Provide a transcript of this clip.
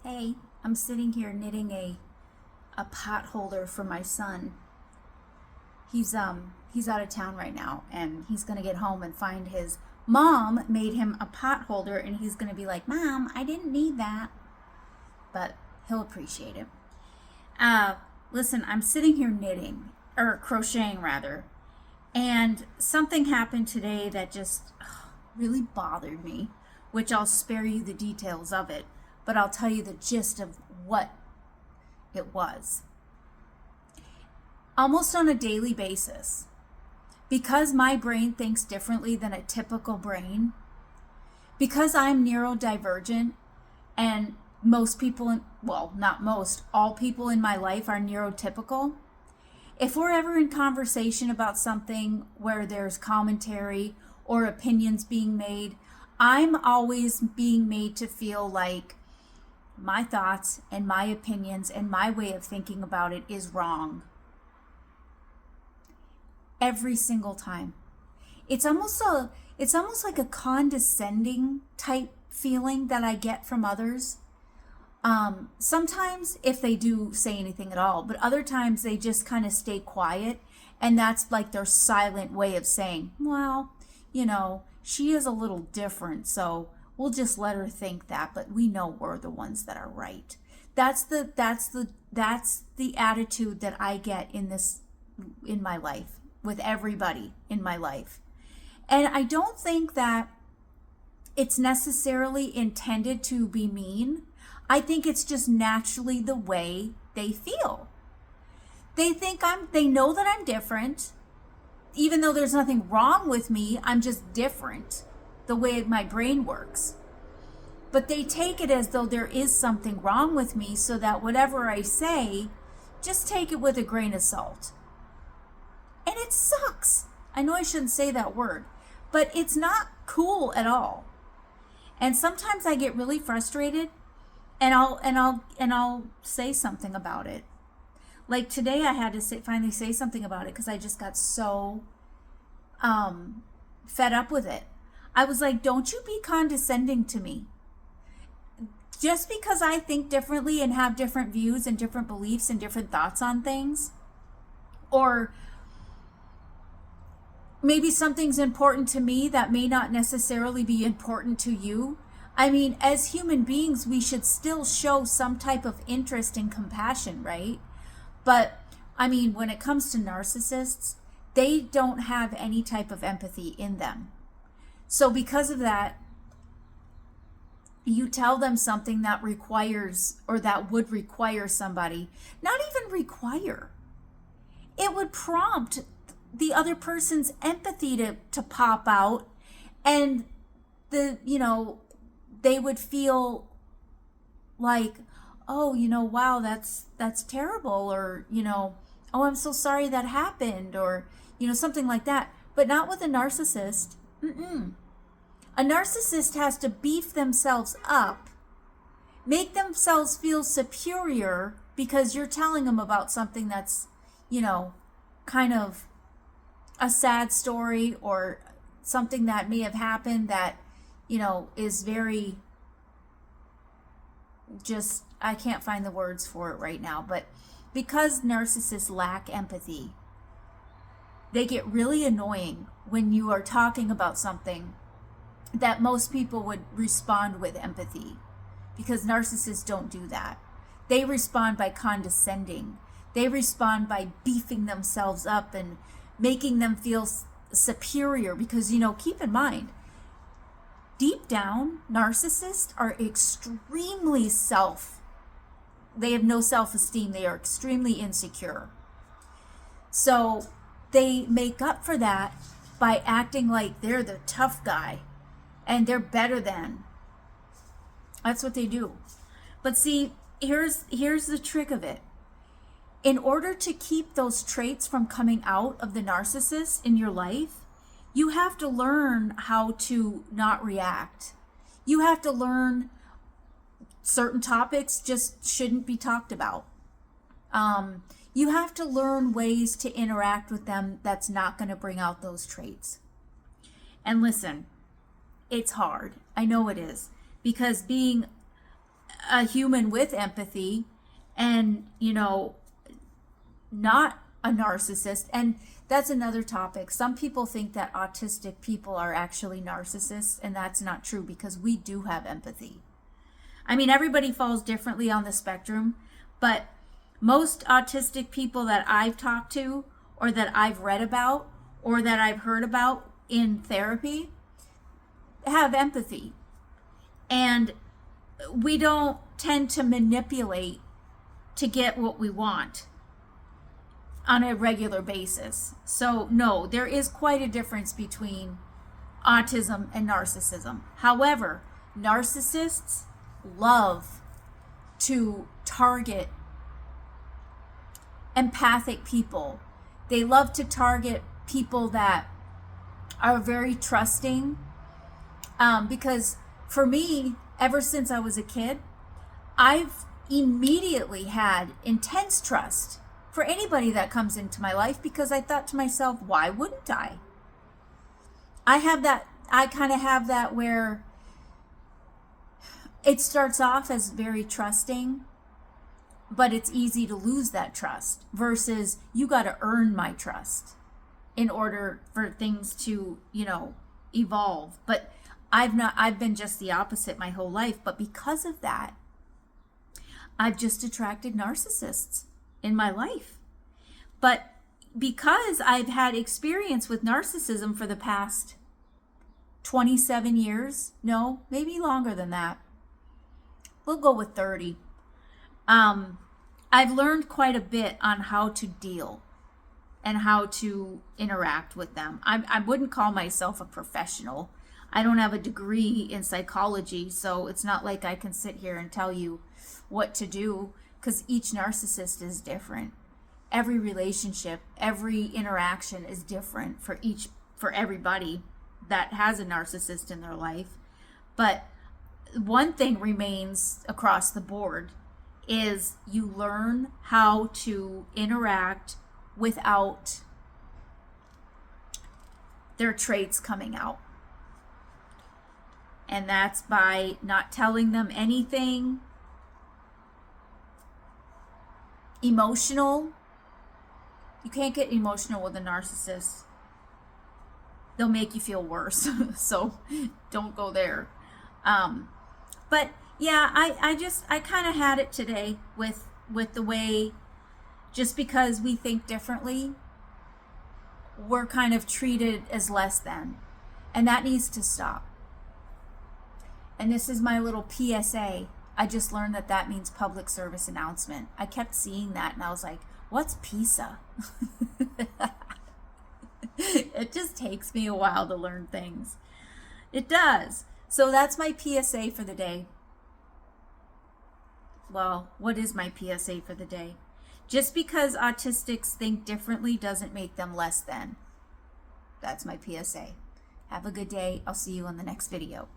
Hey, I'm sitting here knitting a pot holder for my son. He's out of town right now and he's gonna get home and find his mom made him a pot holder and he's gonna be like, Mom, I didn't need that. But he'll appreciate it. Listen, I'm sitting here knitting, or crocheting rather, and something happened today that just really bothered me, which I'll spare you the details of it, but I'll tell you the gist of what it was. Almost on a daily basis, because my brain thinks differently than a typical brain, because I'm neurodivergent, and most people, well, not most, all people in my life are neurotypical. If we're ever in conversation about something where there's commentary or opinions being made, I'm always being made to feel like my thoughts and my opinions and my way of thinking about it is wrong. Every single time. It's almost like a condescending type feeling that I get from others. Sometimes if they do say anything at all, but other times they just kind of stay quiet, and that's like their silent way of saying, well, she is a little different, so we'll just let her think that, but we know we're the ones that are right. That's the attitude that I get in my life, with everybody in my life. And I don't think that it's necessarily intended to be mean. I think it's just naturally the way they feel. They know that I'm different, even though there's nothing wrong with me. I'm just different, the way my brain works. But they take it as though there is something wrong with me, so that whatever I say, just take it with a grain of salt. And it sucks. I know I shouldn't say that word, but it's not cool at all. And sometimes I get really frustrated, and I'll say something about it. Like today, I had to finally say something about it because I just got so fed up with it. I was like, don't you be condescending to me. Just because I think differently and have different views and different beliefs and different thoughts on things, or maybe something's important to me that may not necessarily be important to you. I mean, as human beings, we should still show some type of interest and compassion, right? But I mean, when it comes to narcissists, they don't have any type of empathy in them. So because of that, you tell them something that requires, or that would require somebody, not even require, it would prompt the other person's empathy to pop out, and they would feel like, oh, wow, that's terrible, or oh, I'm so sorry that happened, or something like that. But not with a narcissist. A narcissist has to beef themselves up, make themselves feel superior, because you're telling them about something that's kind of a sad story, or something that may have happened that is very, just, I can't find the words for it right now, but because narcissists lack empathy, they get really annoying when you are talking about something that most people would respond with empathy, because narcissists don't do that. They respond by condescending. They respond by beefing themselves up and making them feel superior, because keep in mind, deep down, narcissists are extremely they have no self-esteem. They are extremely insecure. So they make up for that by acting like they're the tough guy and they're better than. That's what they do. But see, here's the trick of it. In order to keep those traits from coming out of the narcissist in your life, you have to learn how to not react. You have to learn certain topics just shouldn't be talked about. You have to learn ways to interact with them that's not going to bring out those traits. And listen, it's hard. I know it is. Because being a human with empathy and, not a narcissist. And that's another topic. Some people think that autistic people are actually narcissists, and that's not true, because we do have empathy. I mean, everybody falls differently on the spectrum, but most autistic people that I've talked to, or that I've read about, or that I've heard about in therapy, have empathy. And we don't tend to manipulate to get what we want on a regular basis. So no, there is quite a difference between autism and narcissism. However, narcissists love to target empathic people. They love to target people that are very trusting, because for me, ever since I was a kid, I've immediately had intense trust for anybody that comes into my life, because I thought to myself, why wouldn't I? I kind of have that where it starts off as very trusting, but it's easy to lose that trust, versus you got to earn my trust in order for things to, evolve. But I've been just the opposite my whole life. But because of that, I've just attracted narcissists in my life. But because I've had experience with narcissism for the past 27 years, no, maybe longer than that. We'll go with 30. I've learned quite a bit on how to deal and how to interact with them. I wouldn't call myself a professional. I don't have a degree in psychology, so it's not like I can sit here and tell you what to do, because each narcissist is different. Every relationship, every interaction is different for everybody that has a narcissist in their life. But one thing remains across the board is you learn how to interact without their traits coming out. And that's by not telling them anything emotional. You can't get emotional with a narcissist. They'll make you feel worse. So don't go there. But yeah, I kind of had it today with the way, just because we think differently, we're kind of treated as less than. And that needs to stop. And this is my little PSA. I just learned that means public service announcement. I kept seeing that and I was like, what's PSA? It just takes me a while to learn things. It does. So that's my PSA for the day. Well, what is my PSA for the day? Just because autistics think differently doesn't make them less than. That's my PSA. Have a good day. I'll see you on the next video.